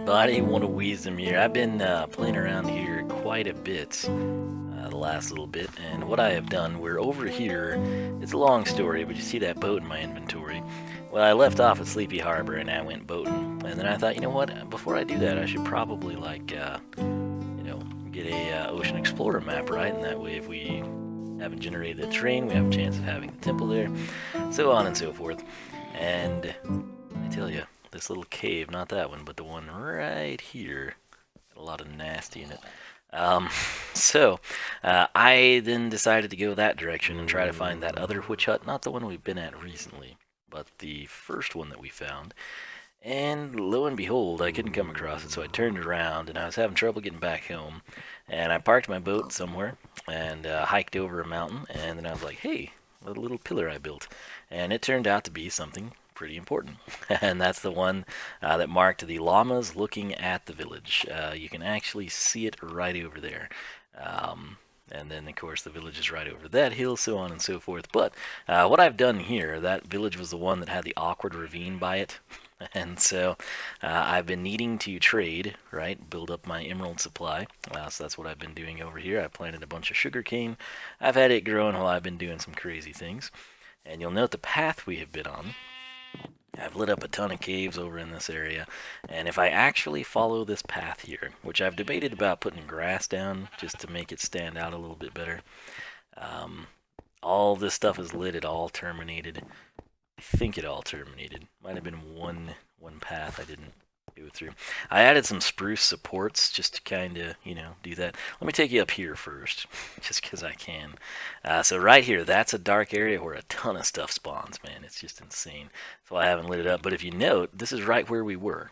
everybody, one of Wiisdom here. I've been playing around here quite a bit the last little bit, and what I have done, we're over here. It's a long story, but you see that boat in my inventory. Well, I left off at Sleepy Harbor and I went boating, and then I thought, you know what, before I do that, I should probably get a Ocean Explorer map, right? And that way, if we haven't generated a terrain, we have a chance of having the temple there, so on and so forth. And I tell you, this little cave, not that one, but the one right here, got a lot of nasty in it. I then decided to go that direction and try to find that other witch hut, not the one we've been at recently, but the first one that we found. And lo and behold, I couldn't come across it, so I turned around and I was having trouble getting back home. And I parked my boat somewhere and hiked over a mountain, and then I was like, hey, a little pillar I built. And it turned out to be something pretty important. And that's the one that marked the llamas looking at the village. You can actually see it right over there. And then, of course, the village is right over that hill, so on and so forth. But what I've done here, that village was the one that had the awkward ravine by it. And so I've been needing to trade, right, build up my emerald supply. So that's what I've been doing over here. I planted a bunch of sugarcane. I've had it growing while I've been doing some crazy things. And you'll note the path we have been on. I've lit up a ton of caves over in this area, and if I actually follow this path here, which I've debated about putting grass down just to make it stand out a little bit better, all this stuff is lit, it all terminated. I think it all terminated. Might have been one path I didn't go through. I added some spruce supports just to kind of, do that. Let me take you up here first, just because I can. So right here, that's a dark area where a ton of stuff spawns, man. It's just insane. So I haven't lit it up, but if you note, this is right where we were.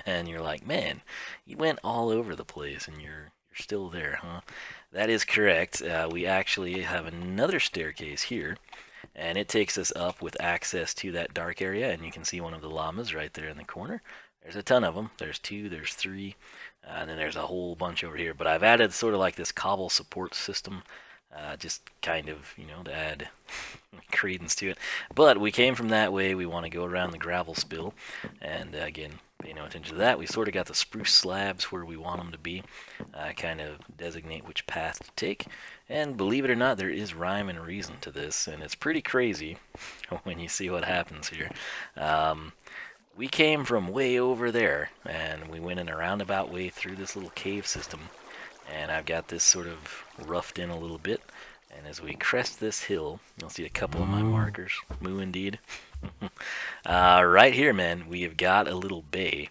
And you're like, man, you went all over the place and you're still there, huh? That is correct. We actually have another staircase here. And it takes us up with access to that dark area, and you can see one of the llamas right there in the corner. There's a ton of them. There's 2, there's 3, and then there's a whole bunch over here. But I've added sort of like this cobble support system, just kind of, to add credence to it. But we came from that way. We want to go around the gravel spill, and again, pay no attention to that. We sort of got the spruce slabs where we want them to be, kind of designate which path to take. And believe it or not, there is rhyme and reason to this, and it's pretty crazy when you see what happens here. We came from way over there, and we went in a roundabout way through this little cave system, and I've got this sort of roughed in a little bit, and as we crest this hill, you'll see a couple of my markers. Moo indeed. Right here, man, we have got a little bay,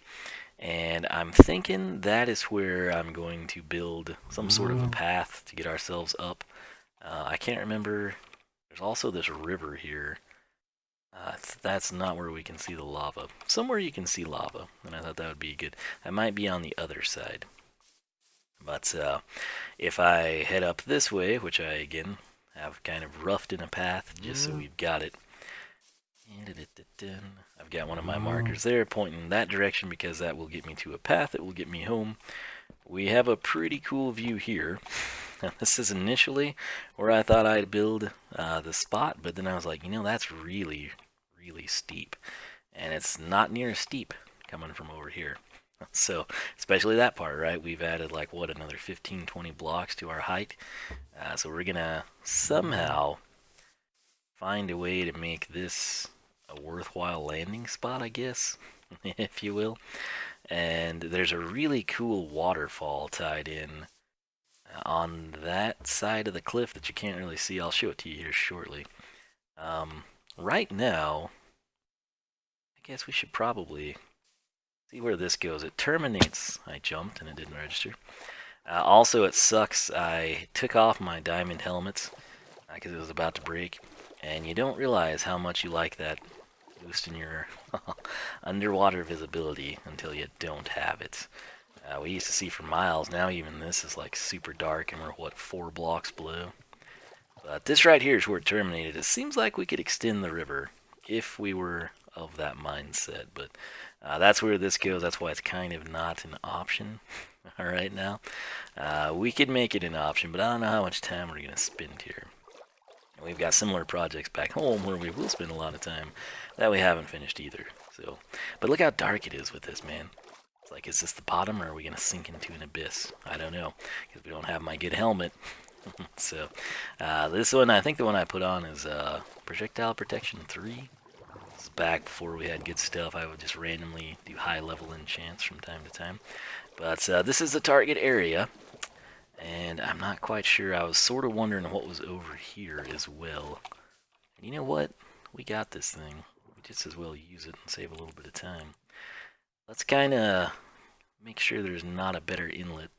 and I'm thinking that is where I'm going to build some sort of a path to get ourselves up. I can't remember. There's also this river here. That's not where we can see the lava. Somewhere you can see lava, and I thought that would be good. That might be on the other side. But if I head up this way, which I, again, have kind of roughed in a path just so we've got it. I've got one of my markers there pointing in that direction because that will get me to a path that will get me home. We have a pretty cool view here. Now, this is initially where I thought I'd build the spot, but then I was like, that's really, really steep. And it's not near steep coming from over here. So, especially that part, right? We've added like, another 15, 20 blocks to our height. So we're going to somehow find a way to make this a worthwhile landing spot, I guess, if you will. And there's a really cool waterfall tied in on that side of the cliff that you can't really see. I'll show it to you here shortly. Right now, I guess we should probably see where this goes. It terminates. I jumped and it didn't register. Also, it sucks. I took off my diamond helmets because it was about to break, and you don't realize how much you like that boost in your underwater visibility until you don't have it. We used to see for miles. Now even this is like super dark, and we're 4 blocks below. But this right here is where it terminated. It seems like we could extend the river if we were of that mindset, but that's where this goes. That's why it's kind of not an option right now. We could make it an option, but I don't know how much time we're going to spend here. And we've got similar projects back home where we will spend a lot of time that we haven't finished either. So, but look how dark it is with this, man. It's like, is this the bottom, or are we going to sink into an abyss? I don't know, because we don't have my good helmet. So, this one, I think the one I put on is Projectile Protection 3. This is back before we had good stuff. I would just randomly do high-level enchants from time to time. But this is the target area, and I'm not quite sure. I was sort of wondering what was over here as well. And you know what? We got this thing. We just as well use it and save a little bit of time. Let's kind of make sure there's not a better inlet.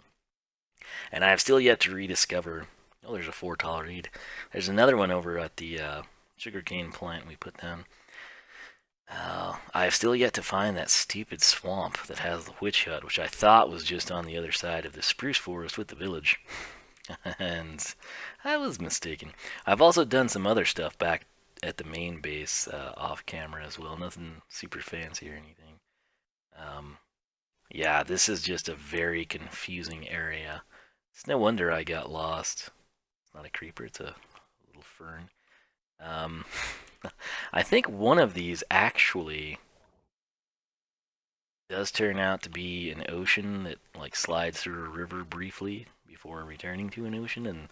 And I have still yet to rediscover... Oh, there's a 4 reed. There's another one over at the sugarcane plant we put down. I have still yet to find that stupid swamp that has the witch hut, which I thought was just on the other side of the spruce forest with the village. And I was mistaken. I've also done some other stuff back at the main base off camera as well. Nothing super fancy or anything. Yeah, this is just a very confusing area. It's no wonder I got lost. It's not a creeper, it's a little fern. I think one of these actually does turn out to be an ocean that like slides through a river briefly before returning to an ocean, and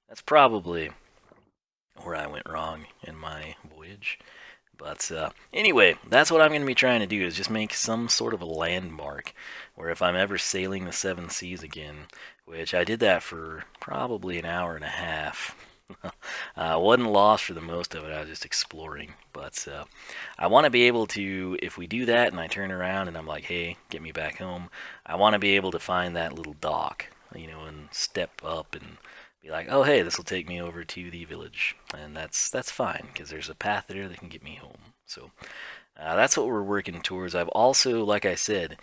that's probably where I went wrong in my voyage. But anyway, that's what I'm going to be trying to do, is just make some sort of a landmark where if I'm ever sailing the 7 seas again, which I did that for probably an hour and a half. Wasn't lost for the most of it, I was just exploring. But I want to be able to, if we do that and I turn around and I'm like, hey, get me back home, I want to be able to find that little dock, you know, and step up and be like, oh hey, this will take me over to the village, and that's fine because there's a path there that can get me home. So that's what we're working towards. I've also, like I said,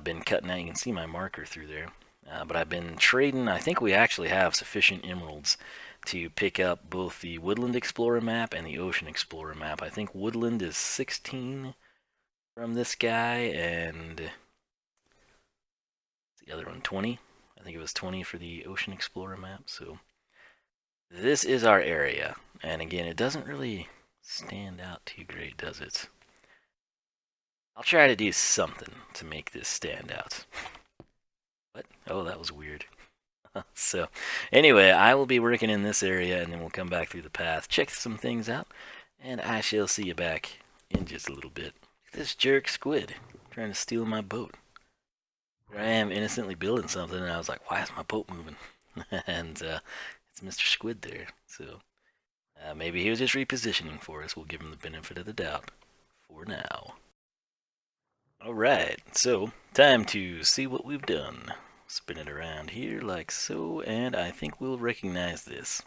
been cutting out. You can see my marker through there, but I've been trading. I think we actually have sufficient emeralds to pick up both the Woodland Explorer map and the Ocean Explorer map. I think Woodland is 16 from this guy, and the other one 20. I think it was 20 for the Ocean Explorer map. So this is our area, and again, it doesn't really stand out too great, does it? I'll try to do something to make this stand out. What? Oh, that was weird. So anyway, I will be working in this area, and then we'll come back through the path, check some things out, and I shall see you back in just a little bit. This jerk squid trying to steal my boat. Here I am innocently building something, and I was like, why is my boat moving? And it's Mr. Squid there. So maybe he was just repositioning for us. We'll give him the benefit of the doubt for now. Alright, so time to see what we've done. Spin it around here like so, and I think we'll recognize this.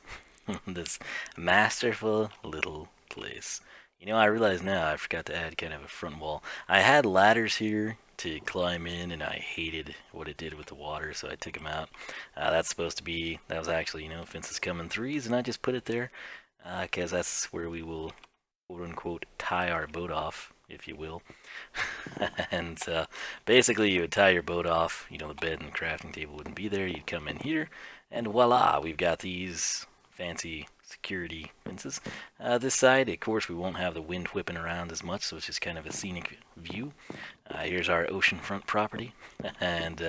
This masterful little place. You know, I realize now I forgot to add kind of a front wall. I had ladders here to climb in, and I hated what it did with the water, so I took them out. That's supposed to be, that was actually, you know, fences come in threes, and I just put it there because that's where we will, quote unquote, tie our boat off, if you will. And basically you would tie your boat off, you know, the bed and crafting table wouldn't be there, you'd come in here, and voila, we've got these fancy security fences. This side, of course, we won't have the wind whipping around as much, so it's just kind of a scenic view. Here's our oceanfront property, and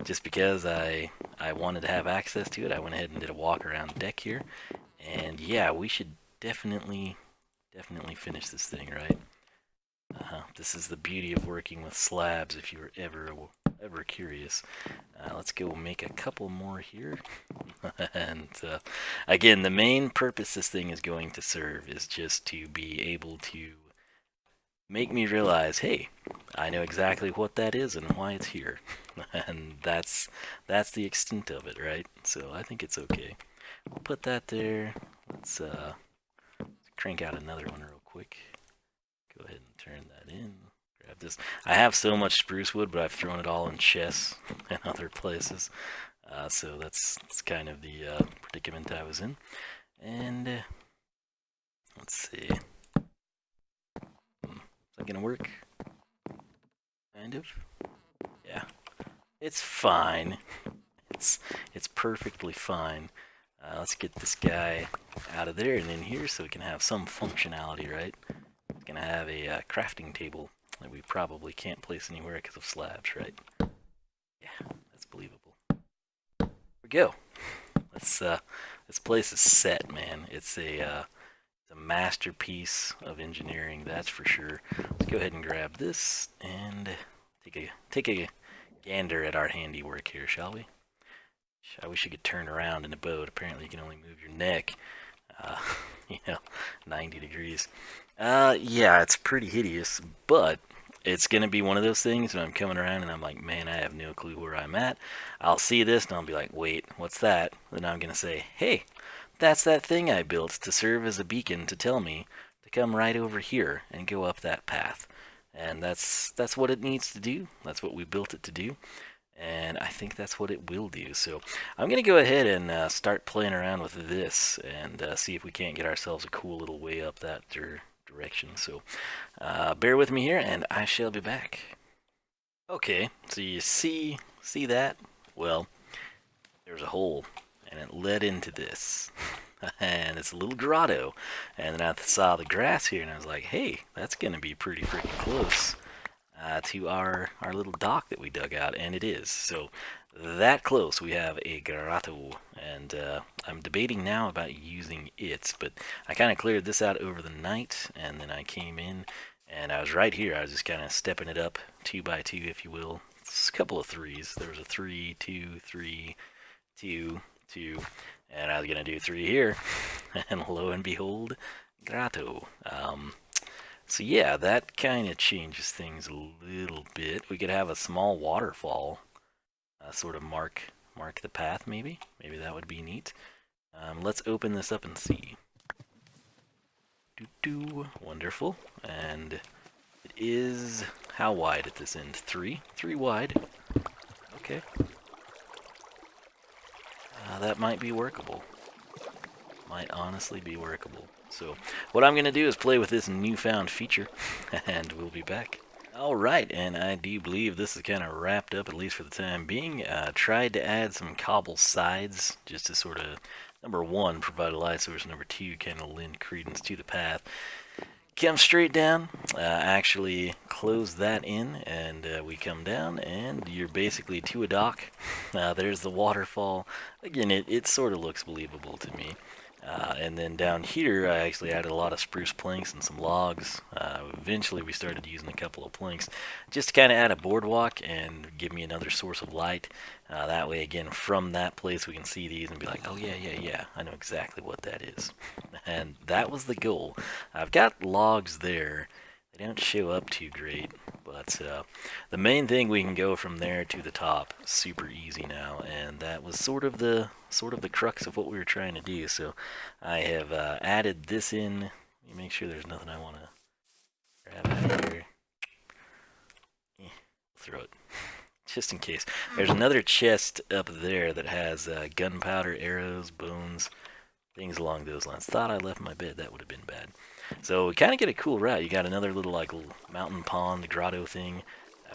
just because I wanted to have access to it, I went ahead and did a walk around the deck here. And yeah, we should definitely finish this thing, right? This is the beauty of working with slabs, if you were ever curious. Let's go make a couple more here. And again, the main purpose this thing is going to serve is just to be able to make me realize, hey, I know exactly what that is and why it's here. And that's the extent of it, right? So I think it's okay. We'll put that there. Let's crank out another one real quick. Go ahead and turn that in. Grab this. I have so much spruce wood, but I've thrown it all in chests and other places. So that's kind of the predicament I was in. And let's see. Is that gonna work? Kind of. Yeah. It's fine. It's perfectly fine. Let's get this guy out of there and in here so we can have some functionality, right? It's gonna have a crafting table that we probably can't place anywhere because of slabs, right? Yeah, that's believable. Here we go. This place is set, man. It's a masterpiece of engineering, that's for sure. Let's go ahead and grab this and take a gander at our handiwork here, shall we? I wish you could turn around in a boat. Apparently, you can only move your neck, you know, 90 degrees. Yeah, it's pretty hideous, but it's gonna be one of those things when I'm coming around and I'm like, man, I have no clue where I'm at. I'll see this and I'll be like, wait, what's that? Then I'm gonna say, hey, that's that thing I built to serve as a beacon to tell me to come right over here and go up that path. And that's what it needs to do. That's what we built it to do. And I think that's what it will do. So I'm going to go ahead and start playing around with this and see if we can't get ourselves a cool little way up that direction. So bear with me here and I shall be back. Okay, so you see that? Well, there's a hole and it led into this. And it's a little grotto. And then I saw the grass here and I was like, hey, that's going to be pretty freaking close to our little dock that we dug out, and it is. So that close, we have a grotto, and I'm debating now about using it, but I kind of cleared this out over the night, and then I came in, and I was right here. I was just kind of stepping it up 2 by 2, if you will. It's a couple of threes. There was a 3, 2, 3, 2, 2, and I was gonna do 3 here, and lo and behold, grotto. So yeah, that kind of changes things a little bit. We could have a small waterfall, sort of mark the path, maybe. Maybe that would be neat. Let's open this up and see. Wonderful. And it is how wide at this end? 3 wide. Okay. That might be workable. Might honestly be workable. So what I'm going to do is play with this newfound feature, and we'll be back. Alright, and I do believe this is kind of wrapped up, at least for the time being. Tried to add some cobble sides, just to sort of, number 1, provide a light source, number 2, kind of lend credence to the path. Come straight down, actually close that in, and we come down, and you're basically to a dock. There's the waterfall. Again, it sort of looks believable to me. And then down here, I actually added a lot of spruce planks and some logs. Eventually, we started using a couple of planks just to kind of add a boardwalk and give me another source of light. That way, again, from that place, we can see these and be like, oh, yeah, I know exactly what that is. And that was the goal. I've got logs there. They don't show up too great, but the main thing, we can go from there to the top super easy now, and that was sort of the crux of what we were trying to do. So I have added this in. Let me make sure there's nothing I want to grab out of here. Throw it just in case. There's another chest up there that has gunpowder, arrows, bones, things along those lines. Thought I left my bed. That would have been bad. So we kind of get a cool route. You got another little mountain pond grotto thing.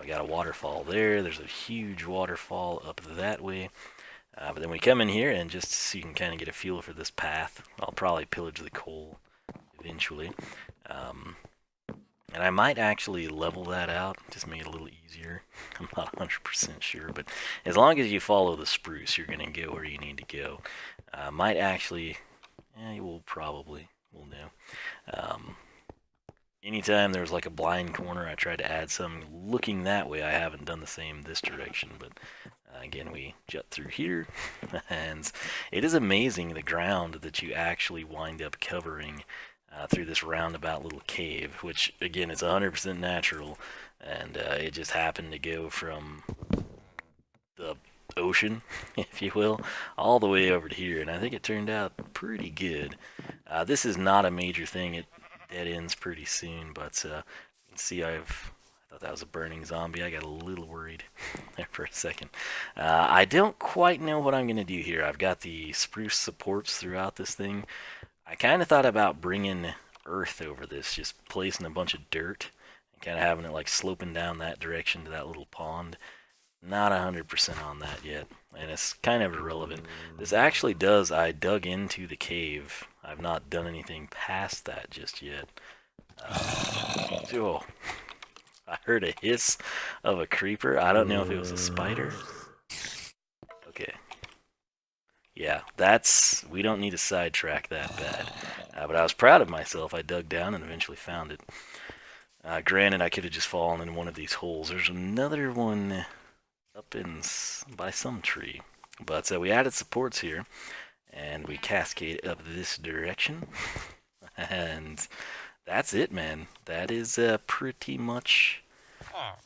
We got a waterfall there. There's a huge waterfall up that way. But then we come in here, and just so you can kind of get a feel for this path, I'll probably pillage the coal eventually. And I might actually level that out, just make it a little easier. I'm not 100% sure, but as long as you follow the spruce, you're going to go where you need to go. Might actually, you will probably. We'll know. Anytime there's like a blind corner, I try to add some looking that way. I haven't done the same this direction, but again, we jut through here, and it is amazing the ground that you actually wind up covering through this roundabout little cave, which again is 100% natural, and it just happened to go from the ocean, if you will, all the way over to here, and I think it turned out pretty good. This is not a major thing. It dead ends pretty soon, but you can see I thought that was a burning zombie. I got a little worried there for a second. I don't quite know what I'm going to do here. I've got the spruce supports throughout this thing. I kind of thought about bringing earth over this, just placing a bunch of dirt and kind of having it like sloping down that direction to that little pond. Not 100% on that yet, and it's kind of irrelevant. This actually does, I dug into the cave. I've not done anything past that just yet. Oh, I heard a hiss of a creeper. I don't know if it was a spider. Okay. Yeah, we don't need to sidetrack that bad. But I was proud of myself. I dug down and eventually found it. Granted, I could have just fallen in one of these holes. There's another one up by some tree. But we added supports here, and we cascade up this direction. And that's it, man. That is pretty much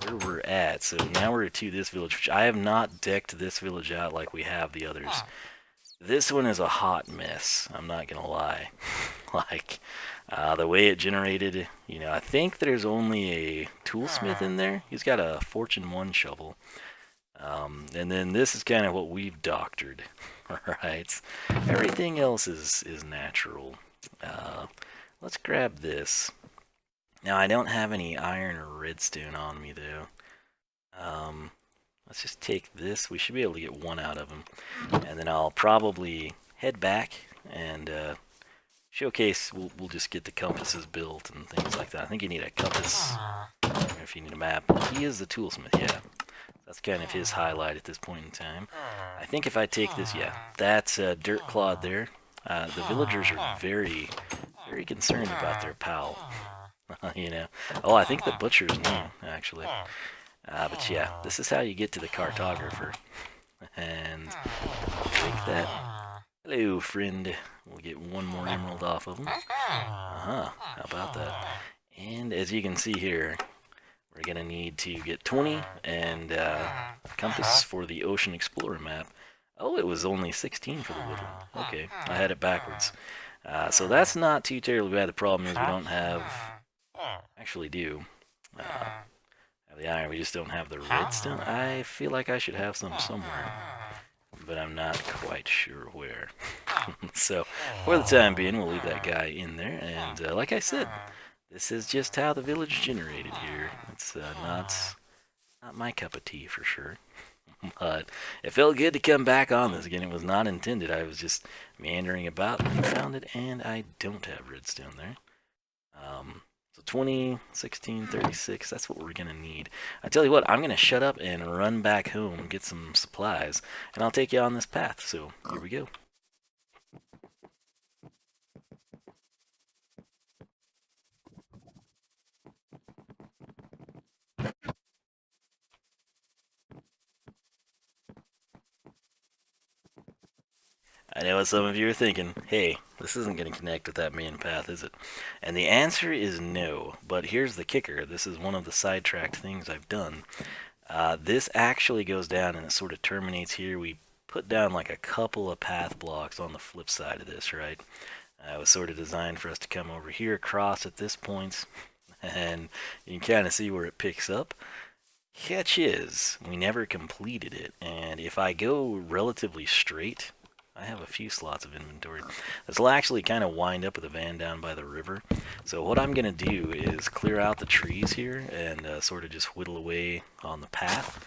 where we're at. So now we're to this village, which I have not decked this village out like we have the others. This one is a hot mess, I'm not gonna lie. Like, the way it generated, I think there's only a toolsmith in there. He's got a Fortune 1 shovel. And then this is kind of what we've doctored, right? Everything else is natural. Let's grab this. Now, I don't have any iron or redstone on me, though. Let's just take this. We should be able to get one out of them. And then I'll probably head back and showcase. We'll just get the compasses built and things like that. I think you need a compass, if you need a map. He is the toolsmith, yeah. That's kind of his highlight at this point in time. I think if I take this, yeah, that's dirt clod there. The villagers are very, very concerned about their pal. Oh, I think the butchers know, actually. But yeah, this is how you get to the cartographer. And take that. Hello, friend. We'll get one more emerald off of him. How about that? And as you can see here, we're going to need to get 20 and compass for the Ocean Explorer map. Oh, it was only 16 for the Woodland. Okay, I had it backwards. So that's not too terribly bad. The problem is we don't have... Actually do. Have the iron, we just don't have the redstone. I feel like I should have some somewhere, but I'm not quite sure where. So, for the time being, we'll leave that guy in there, and like I said, this is just how the village generated here. It's not my cup of tea for sure, but it felt good to come back on this again. It was not intended. I was just meandering about and found it, and I don't have redstone there. So 20, 16, 36, that's what we're going to need. I tell you what, I'm going to shut up and run back home, get some supplies, and I'll take you on this path. So here we go. I know what some of you are thinking. Hey, this isn't going to connect with that main path, is it? And the answer is no. But here's the kicker. This is one of the sidetracked things I've done. This actually goes down and it sort of terminates here. We put down like a couple of path blocks on the flip side of this, right? It was sort of designed for us to come over here across at this point. And you can kind of see where it picks up. Catch is, we never completed it. And if I go relatively straight... I have a few slots of inventory. This will actually kind of wind up with a van down by the river. So what I'm going to do is clear out the trees here and sort of just whittle away on the path.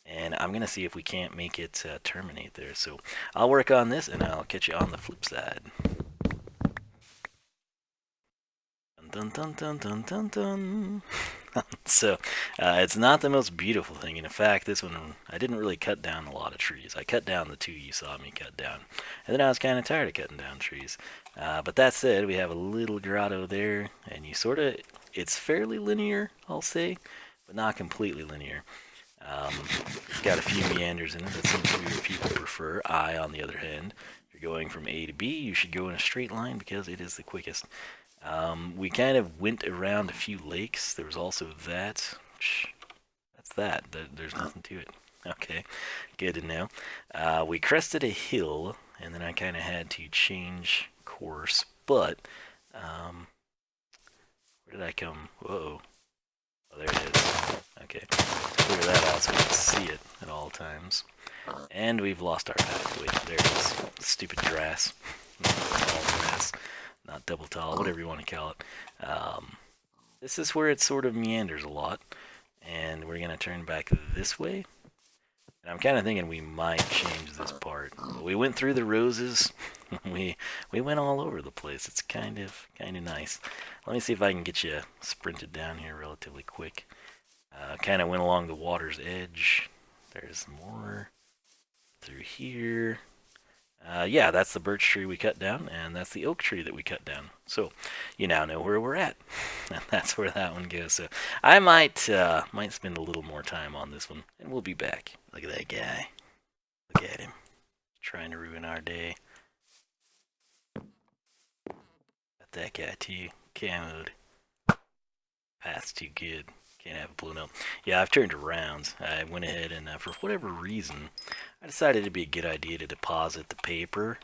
And I'm going to see if we can't make it terminate there. So I'll work on this and I'll catch you on the flip side. Dun dun dun dun dun dun. So, it's not the most beautiful thing. And in fact, this one, I didn't really cut down a lot of trees. I cut down the two you saw me cut down. And then I was kind of tired of cutting down trees. But that said, we have a little grotto there. And you sort of, it's fairly linear, I'll say, but not completely linear. It's got a few meanders in it that some weird people prefer. I, on the other hand, if you're going from A to B, you should go in a straight line because it is the quickest. We kind of went around a few lakes. There was also that. That's that. There's nothing to it. Okay, good to know. We crested a hill, and then I kind of had to change course. But, where did I come? Whoa. Oh, there it is. Okay, clear that out so we can see it at all times. And we've lost our pathway. There it is. Stupid grass. Tall grass. Not double tall, whatever you want to call it. This is where it sort of meanders a lot. And we're going to turn back this way. And I'm kind of thinking we might change this part. But we went through the roses. we went all over the place. It's kind of nice. Let me see if I can get you sprinted down here relatively quick. Kind of went along the water's edge. There's more through here. Yeah, that's the birch tree we cut down, and that's the oak tree that we cut down. So, you now know where we're at, and that's where that one goes. So, I might spend a little more time on this one, and we'll be back. Look at that guy. Look at him, trying to ruin our day. Got that guy too, camoed. Path's too good. Can't have it blown up. Yeah, I've turned around. I went ahead and, for whatever reason, I decided it'd be a good idea to deposit the paper,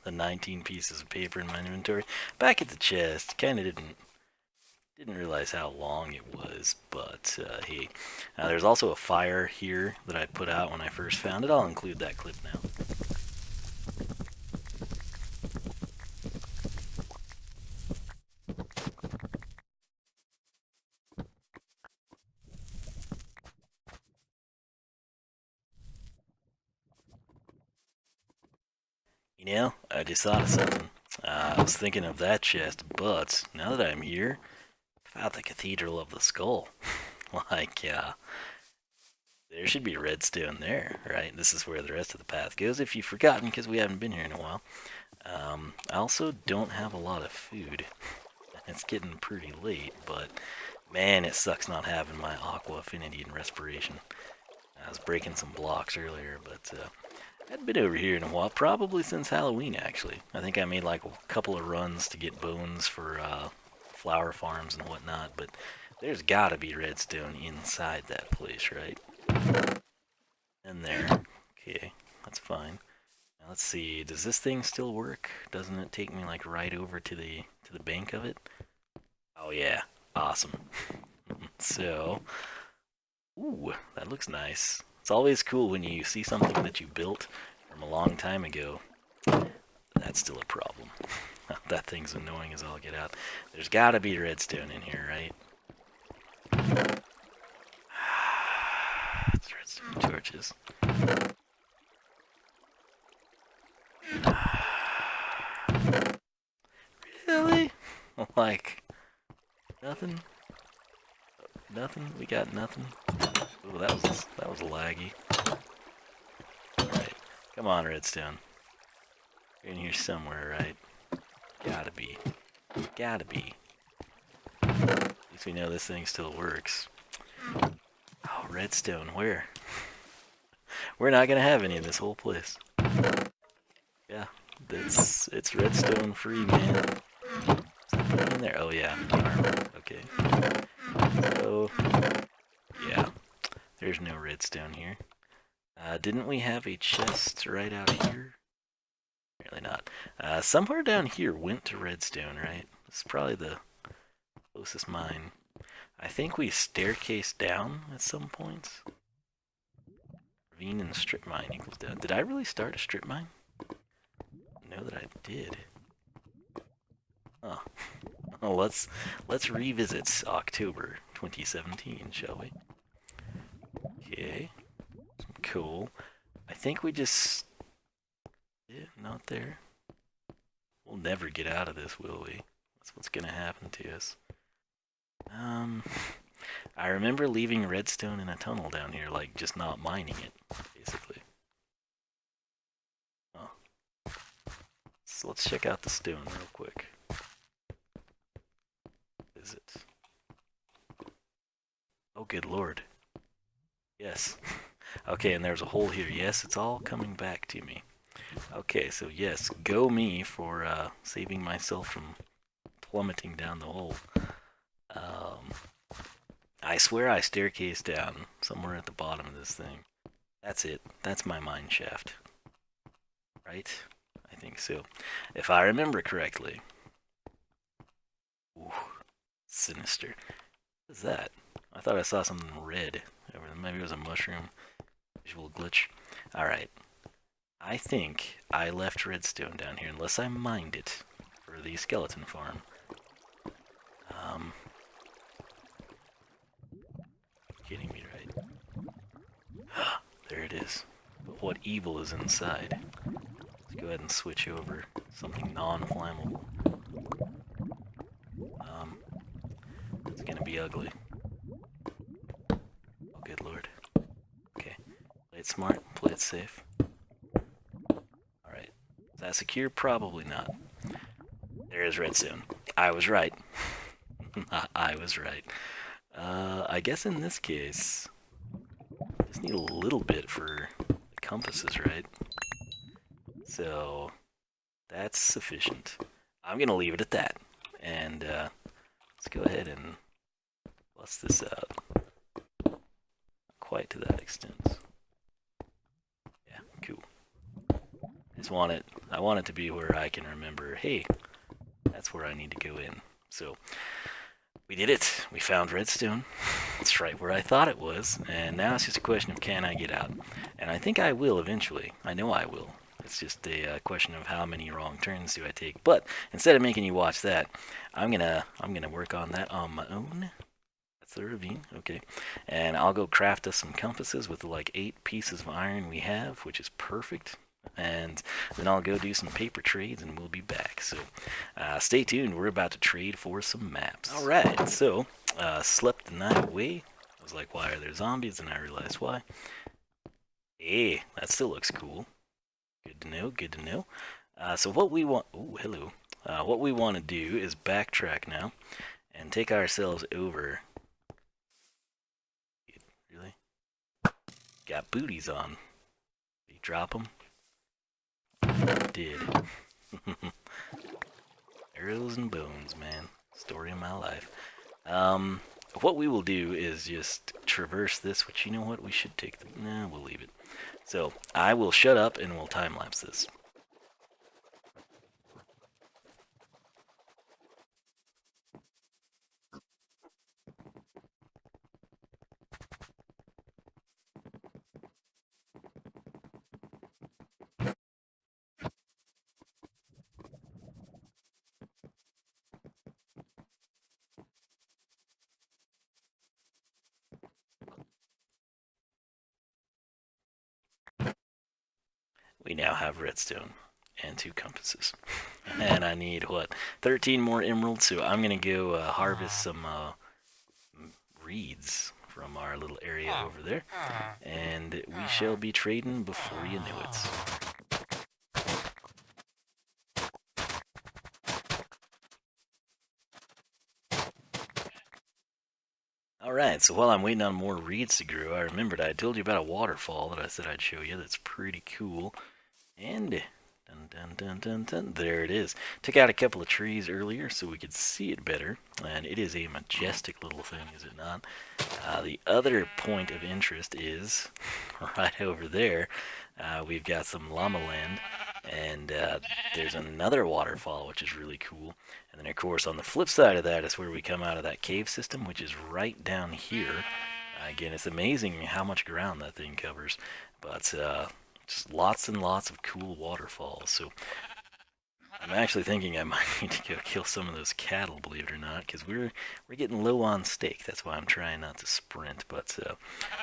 the 19 pieces of paper in my inventory, back at the chest. Kind of didn't realize how long it was, but hey. There's also a fire here that I put out when I first found it. I'll include that clip now. You know, I just thought of something. I was thinking of that chest, but now that I'm here, I found the Cathedral of the Skull. Like, there should be redstone there, right? This is where the rest of the path goes, if you've forgotten, because we haven't been here in a while. I also don't have a lot of food. It's getting pretty late, but man, it sucks not having my aqua affinity and respiration. I was breaking some blocks earlier, but I hadn't been over here in a while, probably since Halloween, actually. I think I made like a couple of runs to get bones for flower farms and whatnot, but there's gotta be redstone inside that place, right? In there. Okay, that's fine. Now let's see, does this thing still work? Doesn't it take me like right over to the bank of it? Oh yeah, awesome. So, ooh, that looks nice. It's always cool when you see something that you built from a long time ago. That's still a problem. That thing's annoying as all get out. There's gotta be redstone in here, right? It's redstone torches. Really? Like, nothing? Nothing? We got nothing? Ooh, that was laggy. Alright. Come on, redstone. You're in here somewhere, right? Gotta be. Gotta be. At least we know this thing still works. Oh, redstone, where? We're not gonna have any in this whole place. Yeah, it's redstone free, man. Something in there? Oh yeah, armor. Okay. So, yeah, there's no redstone here. Didn't we have a chest right out here? Apparently not. Somewhere down here went to redstone, right? This is probably the closest mine. I think we staircased down at some points. Ravine and strip mine equals down. Did I really start a strip mine? I know that I did. Oh. Oh, let's revisit October 2017, shall we? Okay. Cool. I think we just... Yeah, not there. We'll never get out of this, will we? That's what's gonna happen to us. I remember leaving redstone in a tunnel down here, like just not mining it, basically. Oh. So let's check out the stone real quick. What is it? Oh, good lord. Yes. Okay, and there's a hole here. Yes, it's all coming back to me. Okay, so yes, go me for saving myself from plummeting down the hole. I swear I staircased down somewhere at the bottom of this thing. That's it. That's my mine shaft. Right? I think so. If I remember correctly. Ooh, sinister. What is that? I thought I saw something red. Maybe it was a mushroom. Visual glitch. Alright. I think I left redstone down here, unless I mined it for the skeleton farm. Kidding me, right? There it is. But what evil is inside? Let's go ahead and switch over something non-flammable. It's gonna be ugly. Play it smart, play it safe. Alright. Is that secure? Probably not. There is redstone. I was right. I was right. I guess in this case, just need a little bit for the compasses, right? So, that's sufficient. I'm going to leave it at that. And let's go ahead and bust this out. Not quite to that extent. Yeah, cool. I want it to be where I can remember, hey, that's where I need to go in. So, we did it. We found redstone. It's right where I thought it was. And now it's just a question of can I get out? And I think I will eventually. I know I will. It's just a question of how many wrong turns do I take. But instead of making you watch that, I'm gonna work on that on my own. That's the ravine, okay. And I'll go craft us some compasses with the like 8 pieces of iron we have, which is perfect. And then I'll go do some paper trades and we'll be back. So stay tuned. We're about to trade for some maps. All right. So slept the night away. I was like, why are there zombies? And I realized why. Hey, that still looks cool. Good to know. Good to know. So what we want. Oh, hello. What we want to do is backtrack now and take ourselves over. Really? Got booties on. Did you drop them? Did. Arrows and bones, man. Story of my life. What we will do is just traverse this, which you know what, we should take the... Nah, we'll leave it. So, I will shut up and we'll time-lapse this. We now have redstone and 2 compasses. And I need, what, 13 more emeralds, so I'm going to go harvest some reeds from our little area over there. And we shall be trading before you know it. Alright, so while I'm waiting on more reeds to grow, I remembered I told you about a waterfall that I said I'd show you. That's pretty cool. And there it is. Took out a couple of trees earlier so we could see it better, and it is a majestic little thing, is it not? The other point of interest is right over there. We've got some llama land, and there's another waterfall, which is really cool. And then, of course, on the flip side of that is where we come out of that cave system, which is right down here. Again, it's amazing how much ground that thing covers, but just lots and lots of cool waterfalls. So I'm actually thinking I might need to go kill some of those cattle, believe it or not, because we're getting low on steak. That's why I'm trying not to sprint. But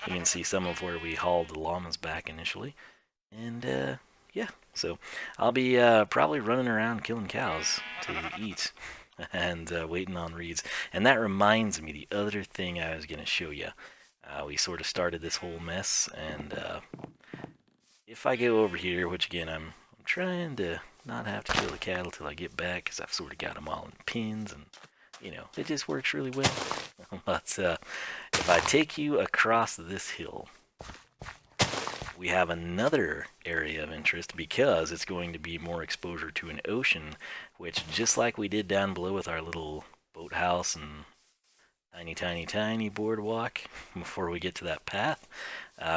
you can see some of where we hauled the llamas back initially. And yeah, so I'll be probably running around killing cows to eat and waiting on reeds. And that reminds me, the other thing I was going to show you. We sort of started this whole mess, and if I go over here, which again, I'm trying to not have to kill the cattle till I get back, because I've sort of got them all in pins, and, you know, it just works really well. But if I take you across this hill, we have another area of interest because it's going to be more exposure to an ocean, which, just like we did down below with our little boathouse and tiny boardwalk before we get to that path,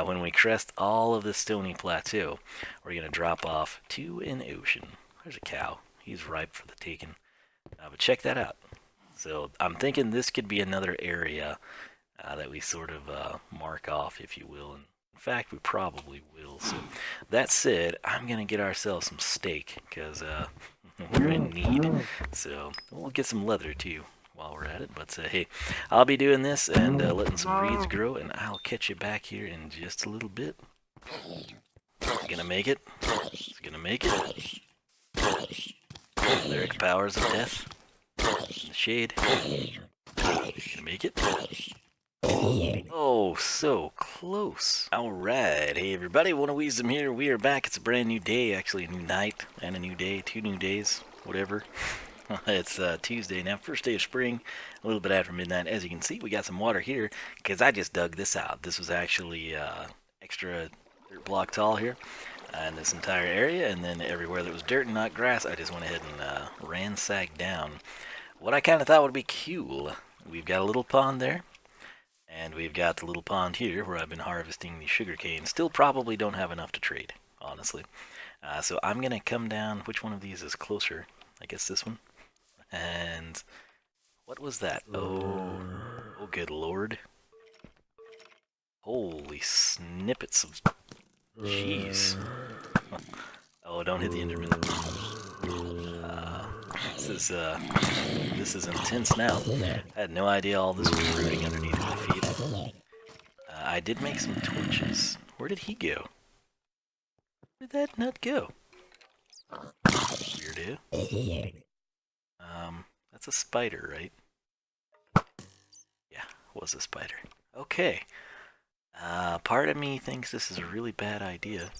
when we crest all of this stony plateau, we're going to drop off to an ocean. There's a cow. He's ripe for the taking. But check that out. So I'm thinking this could be another area that we sort of mark off, if you will. And in fact, we probably will. So that said, I'm going to get ourselves some steak, because we're in need. So we'll get some leather too while we're at it. But hey, I'll be doing this and letting some reeds grow, and I'll catch you back here in just a little bit. Gonna make it. It's gonna make it. Lyric powers of death. In the shade. Gonna make it. Oh, so close. Alright, hey everybody, One of Wiisdom here. We are back. It's a brand new day, actually a new night and a new day, 2 new days, whatever. It's Tuesday now, first day of spring, a little bit after midnight. As you can see, we got some water here, because I just dug this out. This was actually extra dirt block tall here, in this entire area, and then everywhere that was dirt and not grass, I just went ahead and ransacked down what I kind of thought would be cool. We've got a little pond there. And we've got the little pond here where I've been harvesting the sugarcane. Still probably don't have enough to trade, honestly. So I'm going to come down. Which one of these is closer? I guess this one. And what was that? Oh, good lord. Holy snippets of... Jeez. Oh, don't hit the Enderman. This is intense now. I had no idea all this was rooting underneath my feet. I did make some torches. Where did he go? Where did that nut go? Weirdo. That's a spider, right? Yeah, it was a spider. Okay. Part of me thinks this is a really bad idea.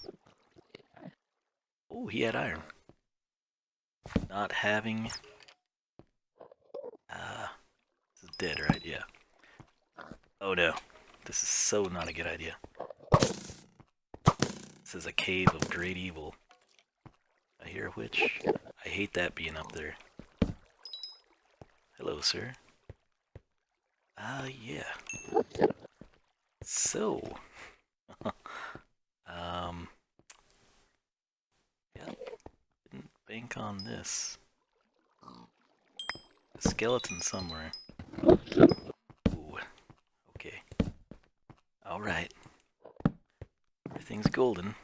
Oh, he had iron. Not having... this is dead, right? Yeah. Oh no. This is so not a good idea. This is a cave of great evil. I hear a witch. I hate that being up there. Hello, sir. Yeah. So... yeah. Didn't bank on this. A skeleton somewhere. Ooh. Okay. Alright. Everything's golden.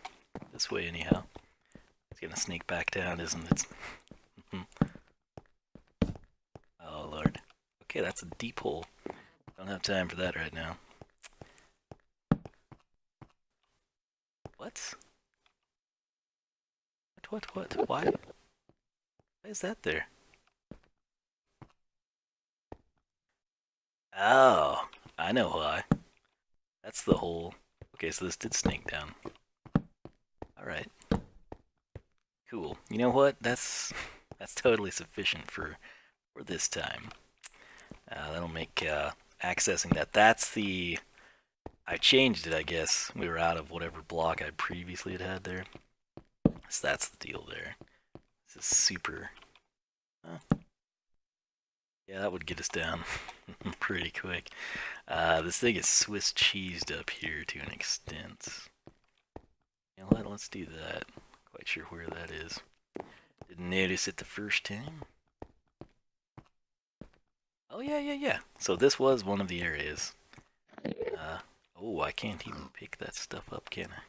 This way, anyhow. It's gonna sneak back down, isn't it? Oh, Lord. Okay, that's a deep hole. Don't have time for that right now. What? What? Why? Why is that there? Oh, I know why. That's the hole. Okay, so this did snake down. Alright. Cool. You know what? That's totally sufficient for this time. That'll make accessing that. That's the... I changed it, I guess. We were out of whatever block I previously had there. So that's the deal there. This is super... yeah, that would get us down pretty quick. This thing is Swiss cheesed up here to an extent. You know what? Let's do that. Quite sure where that is. Didn't notice it the first time. Oh, yeah. So this was one of the areas. Oh, I can't even pick that stuff up, can I?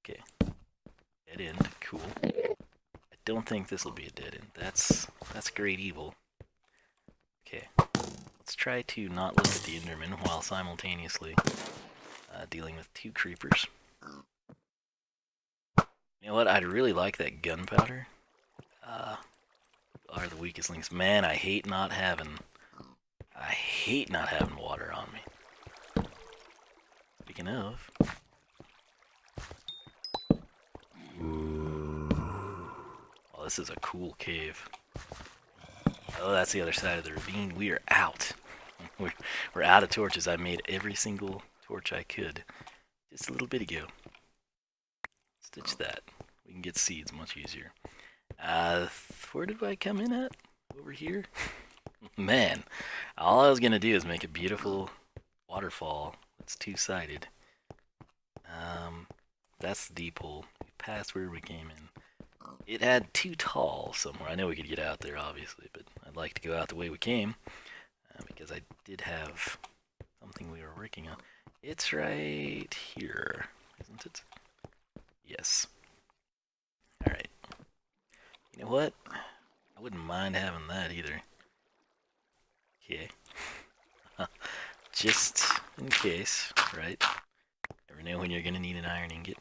Okay. Dead end. Cool. I don't think this will be a dead end. That's great evil. Okay. Let's try to not look at the Enderman while simultaneously dealing with 2 creepers. You know what? I'd really like that gunpowder. Are the weakest links. Man, I hate not having water on me. Speaking of... oh, this is a cool cave. Oh, that's the other side of the ravine. We are out. We're out of torches. I made every single torch I could just a little bit ago. Stitch that. We can get seeds much easier. Where did I come in at? Over here? Man, all I was gonna do is make a beautiful waterfall. It's 2-sided. That's the deep hole. We passed where we came in. It had 2 tall somewhere. I know we could get out there, obviously, but I'd like to go out the way we came, because I did have something we were working on. It's right here, isn't it? Yes. Alright. You know what? I wouldn't mind having that either. Okay. Just in case, right? Never know when you're gonna need an iron ingot.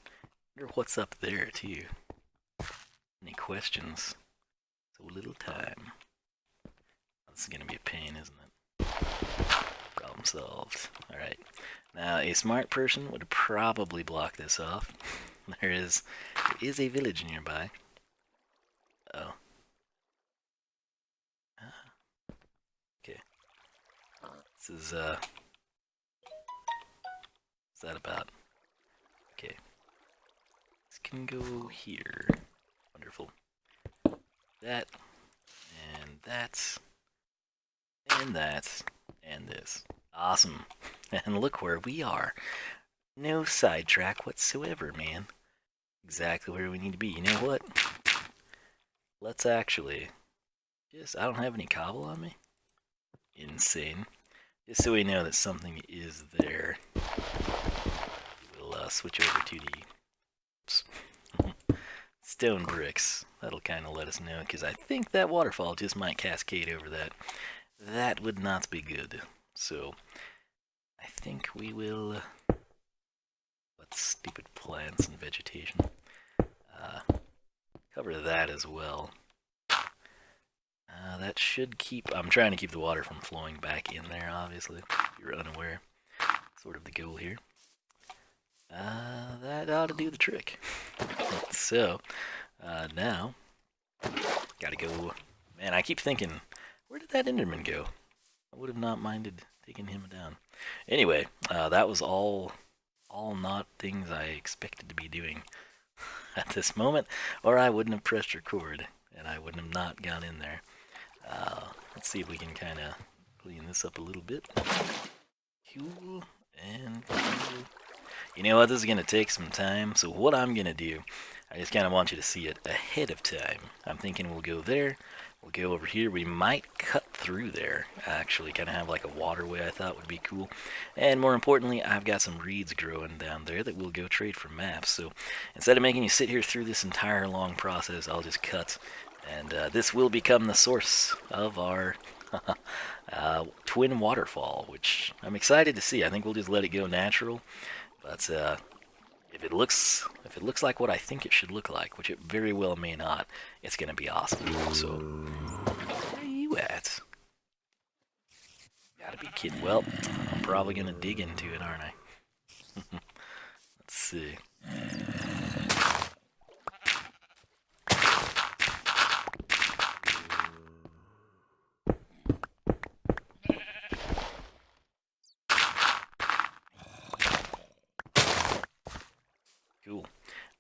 Wonder what's up there, too. Any questions? So little time. This is gonna be a pain, isn't it? Problem Problem solved. Alright. Now, a smart person would probably block this off. There is a village nearby. Oh. Okay. This is, what's that about? Okay. This can go here. Wonderful. That, and that, and that, and this. Awesome. And look where we are. No sidetrack whatsoever, man. Exactly where we need to be. You know what? Let's actually just, I don't have any cobble on me. Insane. Just so we know that something is there. We'll switch over to the stone bricks. That'll kind of let us know, because I think that waterfall just might cascade over that. That would not be good. So, I think we will... What stupid plants and vegetation. Cover that as well. That should keep... I'm trying to keep the water from flowing back in there, obviously. If you're unaware. Sort of the goal here. That ought to do the trick. So, now... Gotta go... Man, I keep thinking, where did that Enderman go? I would have not minded taking him down. Anyway, that was all not things I expected to be doing at this moment, or I wouldn't have pressed record, and I wouldn't have not gone in there. Let's see if we can kind of clean this up a little bit. Cool, and cool. You know what, this is going to take some time, so what I'm going to do, I just kind of want you to see it ahead of time. I'm thinking we'll go there, we'll go over here, we might cut through there, actually, kind of have like a waterway I thought would be cool. And more importantly, I've got some reeds growing down there that we'll go trade for maps. So instead of making you sit here through this entire long process, I'll just cut. And this will become the source of our twin waterfall, which I'm excited to see. I think we'll just let it go natural. But if it looks like what I think it should look like, which it very well may not, it's gonna be awesome. So, where are you at? Gotta be kidding. Well, I'm probably gonna dig into it, aren't I? Let's see. Cool.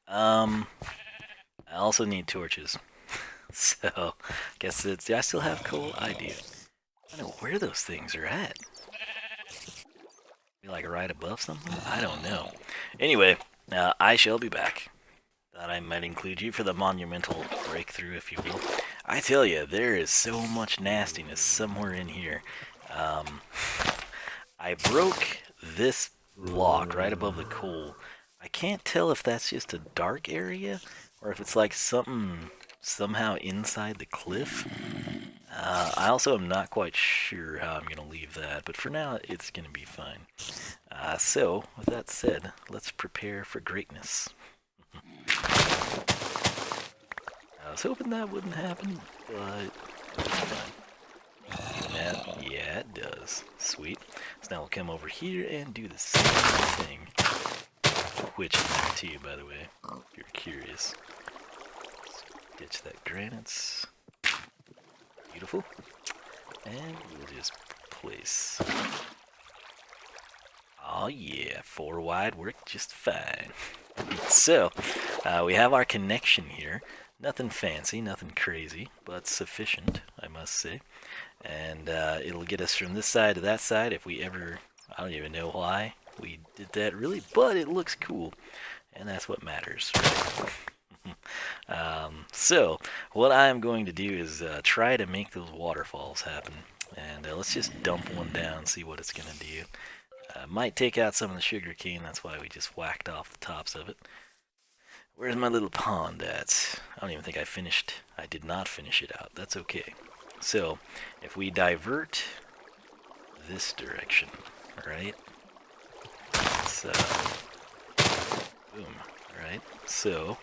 I also need torches. So, guess it's... Do I still have coal? I do. I don't know where those things are at. Be like right above something? I don't know. Anyway, I shall be back. Thought I might include you for the monumental breakthrough, if you will. I tell you, there is so much nastiness somewhere in here. I broke this block right above the coal. I can't tell if that's just a dark area, or if it's like something somehow inside the cliff. I also am not quite sure how I'm going to leave that, but for now it's going to be fine. So, with that said, let's prepare for greatness. I was hoping that wouldn't happen, but it's fine. Yeah, it does. Sweet. So now we'll come over here and do the same thing. Which is there too, by the way, if you're curious. Ditch that granite. Beautiful. And we'll just place. Oh yeah, 4 wide worked just fine. So, we have our connection here. Nothing fancy, nothing crazy, but sufficient, I must say. And it'll get us from this side to that side if we ever... I don't even know why we did that really, but it looks cool. And that's what matters, right? So, what I'm going to do is try to make those waterfalls happen. And let's just dump one down, see what it's going to do. Might take out some of the sugar cane, that's why we just whacked off the tops of it. Where's my little pond at? I don't even think I finished. I did not finish it out. That's okay. So, if we divert this direction, right? So, boom, right? So,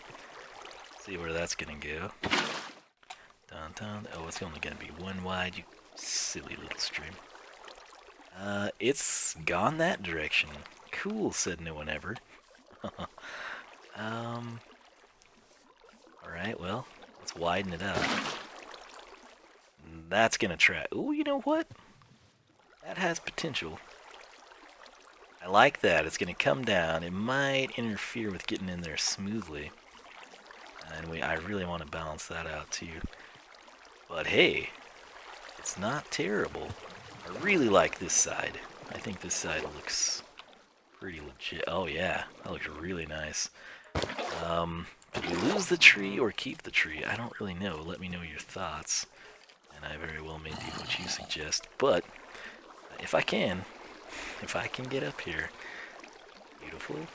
see where that's gonna go. Dun, dun. Oh, it's only gonna be 1 wide, you silly little stream. It's gone that direction. Cool, said no one ever. Alright, well, let's widen it up. That's gonna try. Ooh, you know what? That has potential. I like that. It's gonna come down. It might interfere with getting in there smoothly. And I really want to balance that out too. But hey, it's not terrible. I really like this side. I think this side looks pretty legit. Oh yeah, that looks really nice. Did we lose the tree or keep the tree? I don't really know. Let me know your thoughts. And I very well may do what you suggest. But if I can get up here. Beautiful.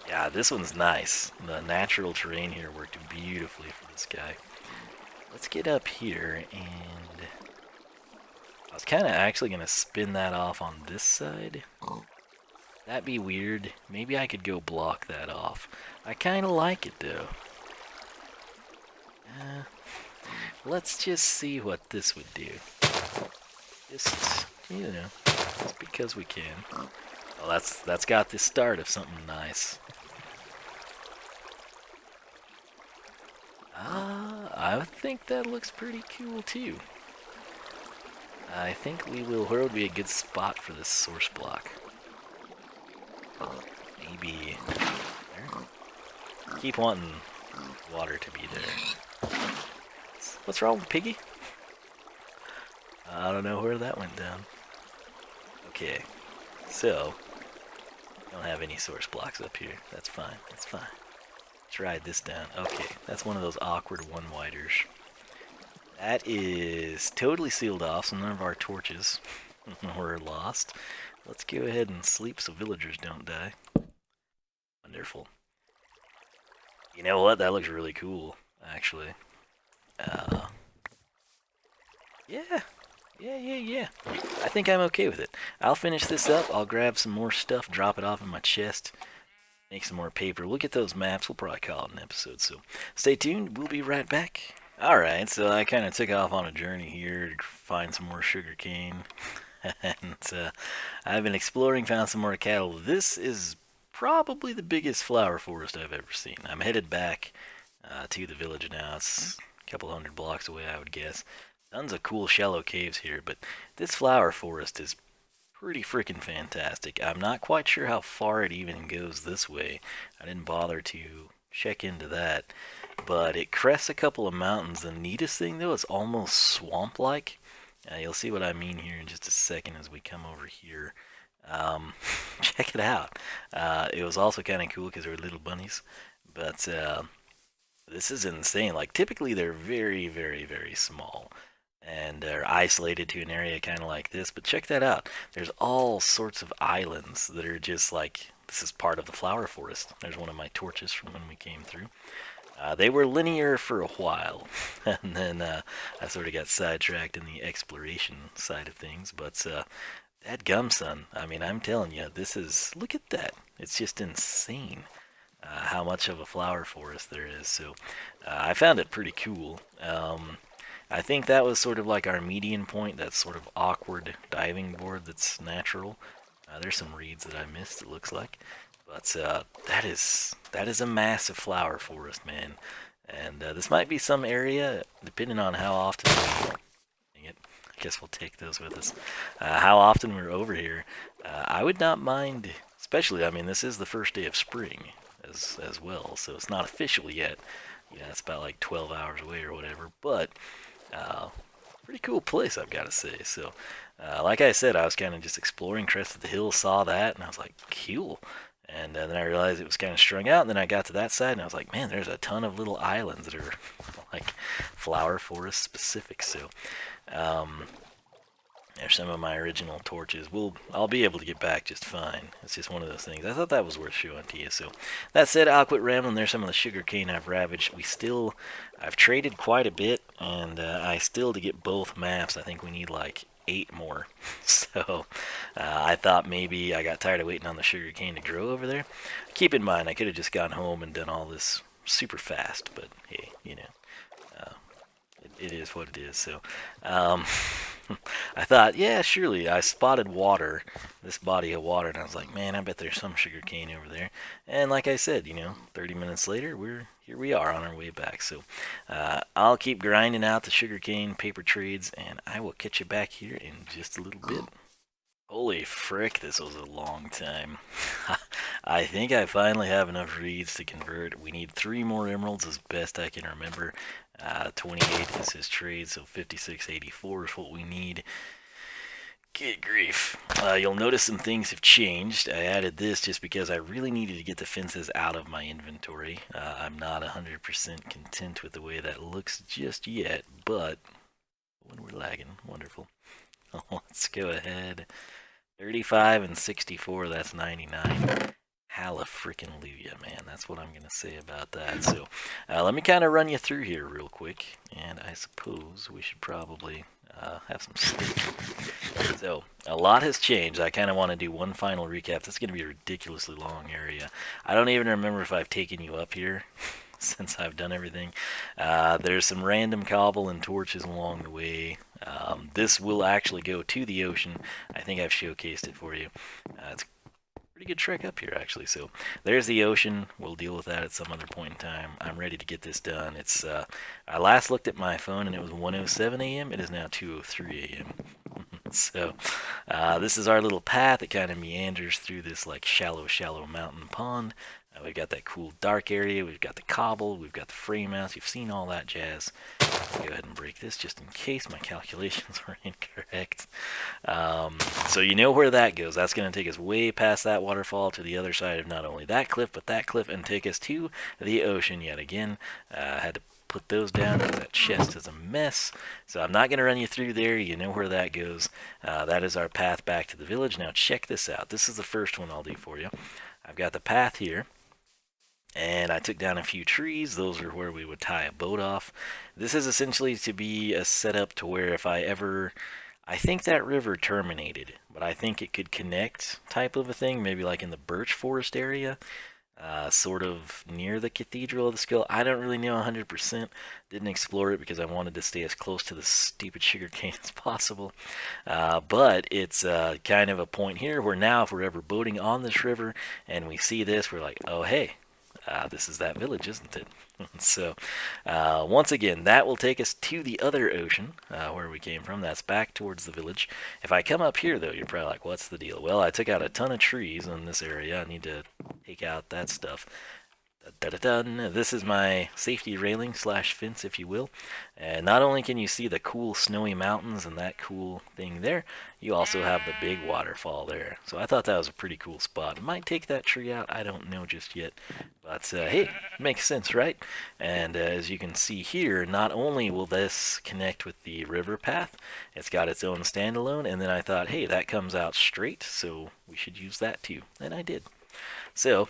Yeah, this one's nice. The natural terrain here worked beautifully for this guy. Let's get up here, and I was kind of actually going to spin that off on this side. That'd be weird. Maybe I could go block that off. I kind of like it, though. Let's just see what this would do. Just, you know, just because we can. Well, that's got the start of something nice. I think that looks pretty cool too. I think where would be a good spot for this source block? Maybe there? Keep wanting water to be there. What's wrong with Piggy? I don't know where that went down. Okay, so don't have any source blocks up here. That's fine, that's fine. Let's ride this down. Okay, that's one of those awkward one-widers. That is totally sealed off, so none of our torches were lost. Let's go ahead and sleep so villagers don't die. Wonderful. You know what? That looks really cool, actually. Yeah. I think I'm okay with it. I'll finish this up. I'll grab some more stuff, drop it off in my chest, make some more paper. We'll get those maps. We'll probably call it an episode, so stay tuned. We'll be right back. Alright, so I kind of took off on a journey here to find some more sugarcane. And I've been exploring, found some more cattle. This is probably the biggest flower forest I've ever seen. I'm headed back to the village now. It's a couple hundred blocks away, I would guess. Tons of cool shallow caves here, but this flower forest is pretty freaking fantastic. I'm not quite sure how far it even goes this way. I didn't bother to check into that, but it crests a couple of mountains. The neatest thing, though, is almost swamp-like. You'll see what I mean here in just a second as we come over here. Check it out. It was also kind of cool because there were little bunnies, but this is insane. Like, typically they're very, very, very small, and they're isolated to an area kind of like this, but check that out. There's all sorts of islands that are just like, this is part of the flower forest. There's one of my torches from when we came through. They were linear for a while, and then I sort of got sidetracked in the exploration side of things, but that gumson, I mean, I'm telling you, this is, look at that. It's just insane how much of a flower forest there is, so I found it pretty cool. I think that was sort of like our median point, that sort of awkward diving board that's natural. There's some reeds that I missed, it looks like. But that is a massive flower forest, man. And this might be some area, depending on how often dang it, I guess we'll take those with us. How often we're over here. I would not mind, especially, I mean, this is the first day of spring as well, so it's not official yet. Yeah, it's about like 12 hours away or whatever, but pretty cool place, I've got to say. So, like I said, I was kind of just exploring, crested the hill, saw that, and I was like, cool. And then I realized it was kind of strung out, and then I got to that side, and I was like, man, there's a ton of little islands that are like flower forest specific. So, there's some of my original torches. I'll be able to get back just fine. It's just one of those things. I thought that was worth showing to you. So, that said, I'll quit rambling. There's some of the sugar cane I've ravaged. I've traded quite a bit, and I still, to get both maps, I think we need like 8 more. So I thought maybe I got tired of waiting on the sugar cane to grow over there. Keep in mind, I could have just gone home and done all this super fast, but hey, you know, it is what it is. So I thought, yeah, surely. I spotted water, this body of water, and I was like, man, I bet there's some sugarcane over there. And like I said, 30 minutes later, here we are on our way back. So I'll keep grinding out the sugarcane paper trades, and I will catch you back here in just a little bit. Holy frick, this was a long time. I think I finally have enough reeds to convert. We need 3 more emeralds as best I can remember. 28 is his trade, so 5684 is what we need. Good grief. You'll notice some things have changed. I added this just because I really needed to get the fences out of my inventory. I'm not 100% content with the way that looks just yet, but when we're lagging, wonderful. Let's go ahead. 35 and 64, that's 99. Hallelujah, man. That's what I'm going to say about that. So let me kind of run you through here real quick. And I suppose we should probably have some steak. So a lot has changed. I kind of want to do one final recap. This is going to be a ridiculously long area. I don't even remember if I've taken you up here since I've done everything. There's some random cobble and torches along the way. This will actually go to the ocean. I think I've showcased it for you. It's a pretty good trek up here, actually. So there's the ocean. We'll deal with that at some other point in time. I'm ready to get this done. It's I last looked at my phone and it was 1:07 a.m. It is now 2:03 a.m. So this is our little path that kind of meanders through this like shallow mountain pond. We've got that cool dark area, we've got the cobble, we've got the frame house, you've seen all that jazz. I'll go ahead and break this just in case my calculations were incorrect. So you know where that goes. That's going to take us way past that waterfall to the other side of not only that cliff, but that cliff, and take us to the ocean yet again. I had to put those down because that chest is a mess. So I'm not going to run you through there. You know where that goes. That is our path back to the village. Now check this out. This is the first one I'll do for you. I've got the path here. And I took down a few trees. Those are where we would tie a boat off. This is essentially to be a setup to where if I think that river terminated, but I think it could connect type of a thing, maybe like in the birch forest area, sort of near the Cathedral of the Skull. I don't really know 100%. Didn't explore it because I wanted to stay as close to the stupid sugarcane as possible. But it's kind of a point here where now if we're ever boating on this river and we see this, we're like, oh hey, this is that village, isn't it? So, once again, that will take us to the other ocean, where we came from. That's back towards the village. If I come up here, though, you're probably like, what's the deal? Well, I took out a ton of trees in this area. I need to take out that stuff. This is my safety railing / fence, if you will. And not only can you see the cool snowy mountains and that cool thing there, you also have the big waterfall there. So I thought that was a pretty cool spot. Might take that tree out, I don't know just yet. But hey, makes sense, right? And as you can see here, not only will this connect with the river path, it's got its own standalone. And then I thought, hey, that comes out straight, so we should use that too. And I did. So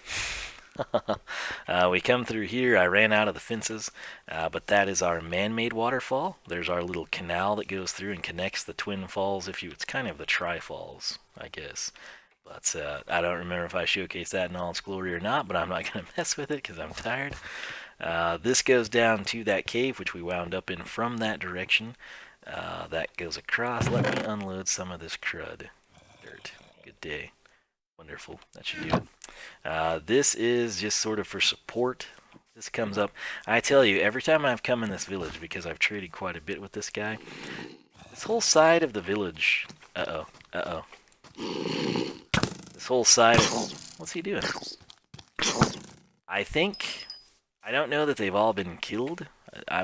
we come through here. I ran out of the fences, but that is our man-made waterfall. There's our little canal that goes through and connects the twin falls. It's kind of the tri-falls, I guess. But I don't remember if I showcased that in all its glory or not, but I'm not going to mess with it because I'm tired. This goes down to that cave, which we wound up in from that direction. That goes across. Let me unload some of this crud. Dirt. Good day. Wonderful. That should do it. This is just sort of for support. This comes up. I tell you, every time I've come in this village, because I've traded quite a bit with this guy, this whole side of the village... Uh-oh. This whole side of... What's he doing? I don't know that they've all been killed.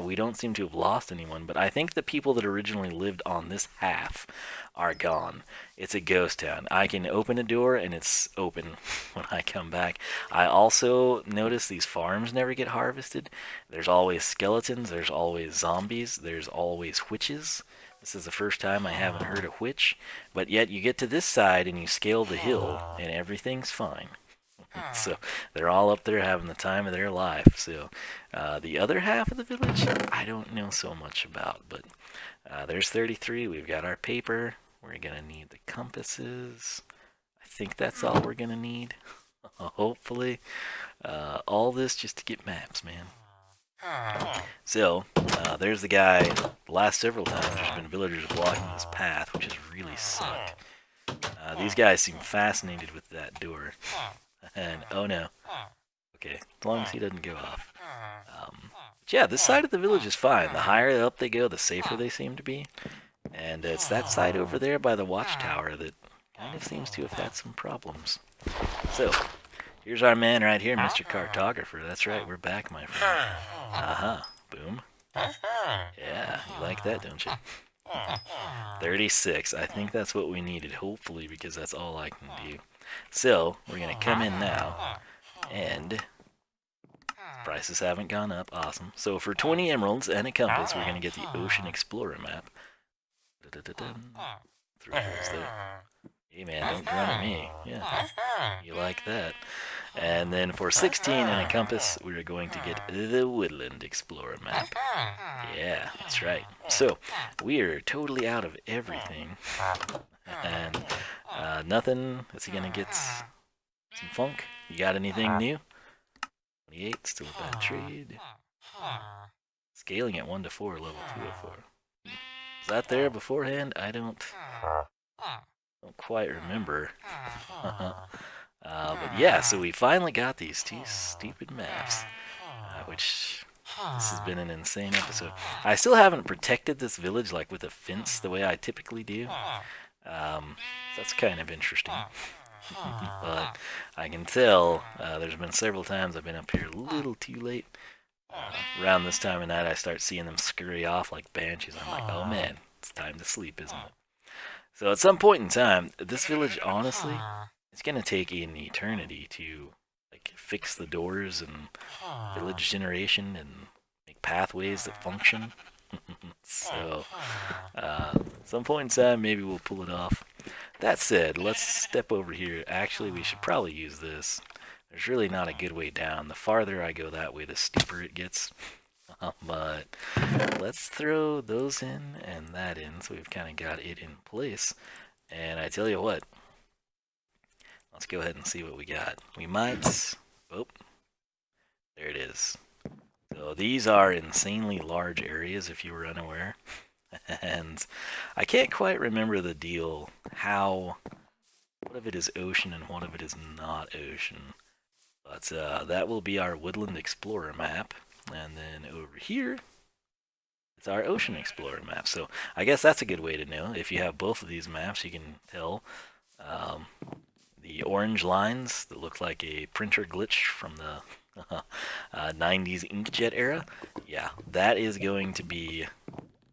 We don't seem to have lost anyone, but I think the people that originally lived on this half are gone. It's a ghost town. I can open a door and it's open when I come back. I also notice these farms never get harvested. There's always skeletons, there's always zombies, there's always witches. This is the first time I haven't heard a witch, but yet you get to this side and you scale the hill and everything's fine. So they're all up there having the time of their life. So the other half of the village, I don't know so much about, but there's 33. We've got our paper. We're going to need the compasses. I think that's all we're going to need. Hopefully. All this just to get maps, man. So, there's the guy. The last several times there's been villagers blocking this path, which has really sucked. These guys seem fascinated with that door. And, oh no. Okay, as long as he doesn't go off. But yeah, this side of the village is fine. The higher up they go, the safer they seem to be. And it's that side over there by the watchtower that kind of seems to have had some problems. So, here's our man right here, Mr. Cartographer. That's right, we're back, my friend. Boom. Yeah, you like that, don't you? 36. I think that's what we needed, hopefully, because that's all I can do. So, we're going to come in now, and prices haven't gone up. Awesome. So, for 20 emeralds and a compass, we're going to get the Ocean Explorer map. Through there. Hey man, don't grunt at me. Yeah, you like that. And then for 16 and a compass, we're going to get the Woodland Explorer map. Yeah, that's right. So, we are totally out of everything. And nothing. Is he going to get some funk? You got anything new? 28, still a bad trade. Scaling at 1 to 4, level 2 to 4. Was that there beforehand? I don't quite remember. But yeah, so we finally got these 2 stupid maps, which this has been an insane episode. I still haven't protected this village like with a fence the way I typically do. That's kind of interesting. But I can tell there's been several times I've been up here a little too late. Around this time of night, I start seeing them scurry off like banshees. I'm like, oh man, it's time to sleep, isn't it? So at some point in time, this village, honestly, it's going to take an eternity to like fix the doors and village generation and make pathways that function. So, some point in time, maybe we'll pull it off. That said, let's step over here. Actually, we should probably use this. There's really not a good way down. The farther I go that way, the steeper it gets. But let's throw those in and that in, so we've kind of got it in place. And I tell you what, let's go ahead and see what we got. We might... Oh, there it is. So these are insanely large areas, if you were unaware. And I can't quite remember the deal, what of it is ocean and what of it is not ocean. But that will be our Woodland Explorer map. And then over here, it's our Ocean Explorer map. So I guess that's a good way to know. If you have both of these maps, you can tell the orange lines that look like a printer glitch from the 90s inkjet era. Yeah, that is going to be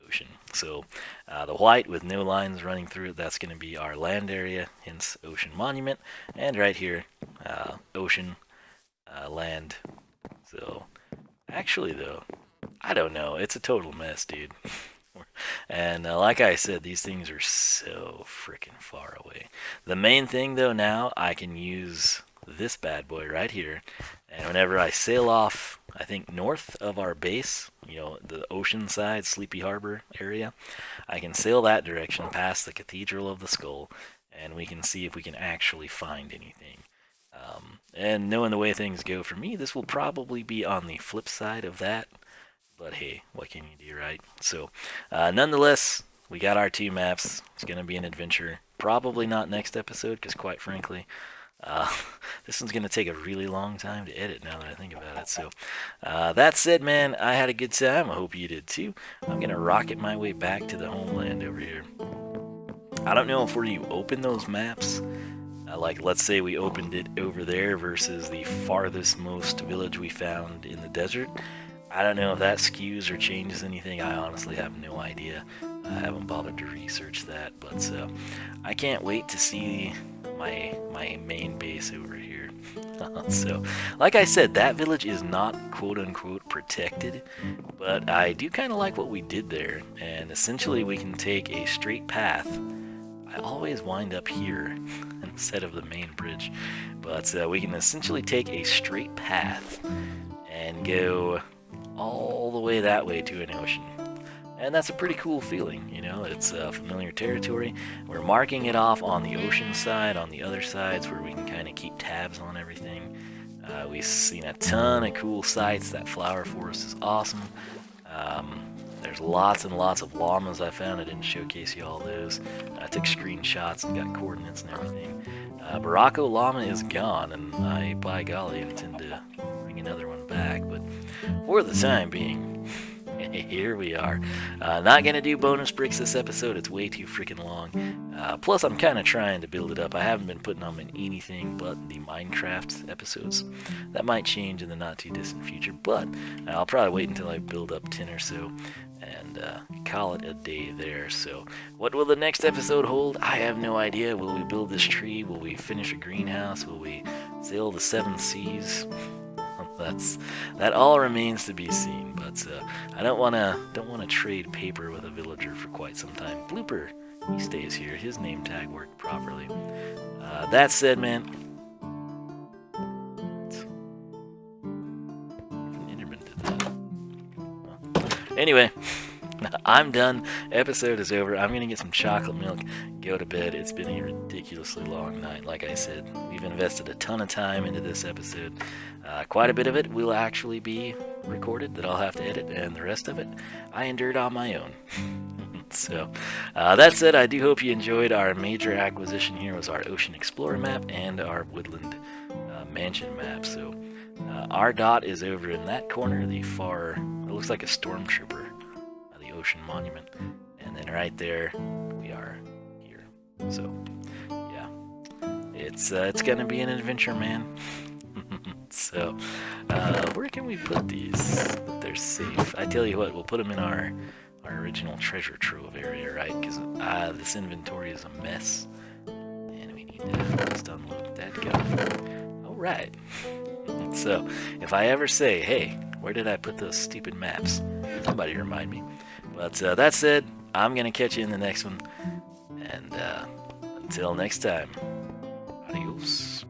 ocean. So the white with no lines running through it, that's going to be our land area, hence Ocean Monument. And right here, ocean, land. So actually though, I don't know. It's a total mess, dude. And like I said, these things are so freaking far away. The main thing though now, I can use this bad boy right here, and whenever I sail off, I think north of our base, you know, the ocean side, Sleepy Harbor area, I can sail that direction past the Cathedral of the Skull, and we can see if we can actually find anything. And knowing the way things go for me, this will probably be on the flip side of that. But hey, what can you do, right? So, nonetheless, we got our 2 maps. It's going to be an adventure. Probably not next episode, because quite frankly, this one's going to take a really long time to edit now that I think about it. So, that said, man, I had a good time. I hope you did too. I'm going to rocket my way back to the homeland over here. I don't know if where you open those maps, like let's say we opened it over there versus the farthest most village we found in the desert. I don't know if that skews or changes anything. I honestly have no idea. I haven't bothered to research that, but I can't wait to see my main base over here. So, like I said, that village is not quote-unquote protected, but I do kind of like what we did there, and essentially we can take a straight path. I always wind up here instead of the main bridge, but we can essentially take a straight path and go all the way that way to an ocean. And that's a pretty cool feeling, you know, it's familiar territory. We're marking it off on the ocean side, on the other sides where we can kind of keep tabs on everything. We've seen a ton of cool sights. That flower forest is awesome. There's lots and lots of llamas I found. I didn't showcase you all those. I took screenshots and got coordinates and everything. Baracco llama is gone, and I, by golly, intend to bring another one back. But for the time being, here we are. Not gonna do bonus bricks this episode. It's way too freaking long. Plus, I'm kind of trying to build it up. I haven't been putting on anything but the Minecraft episodes. That might change in the not too distant future, but I'll probably wait until I build up 10 or so and call it a day there. So what will the next episode hold? I have no idea. Will we build this tree? Will we finish a greenhouse? Will we sail the 7 seas? That all remains to be seen. But I don't wanna trade paper with a villager for quite some time. Blooper, he stays here. His name tag worked properly. That said, man. Enderman did that. Well, anyway, I'm done. Episode is over. I'm gonna get some chocolate milk, go to bed. It's been a ridiculously long night. Like I said, we've invested a ton of time into this episode. Quite a bit of it will actually be recorded that I'll have to edit, and the rest of it I endured on my own. So, that said, I do hope you enjoyed. Our major acquisition here was our Ocean Explorer map and our Woodland Mansion map. So, our dot is over in that corner, the far, it looks like a stormtrooper, the Ocean Monument. And then right there, we are here. So, yeah, it's gonna be an adventure, man. So, where can we put these that they're safe? I tell you what, we'll put them in our original treasure trove area, right? Because this inventory is a mess, and we need to just unload that guy. All right. So, if I ever say, "Hey, where did I put those stupid maps?" Somebody remind me. But that said, I'm gonna catch you in the next one, and until next time, adios.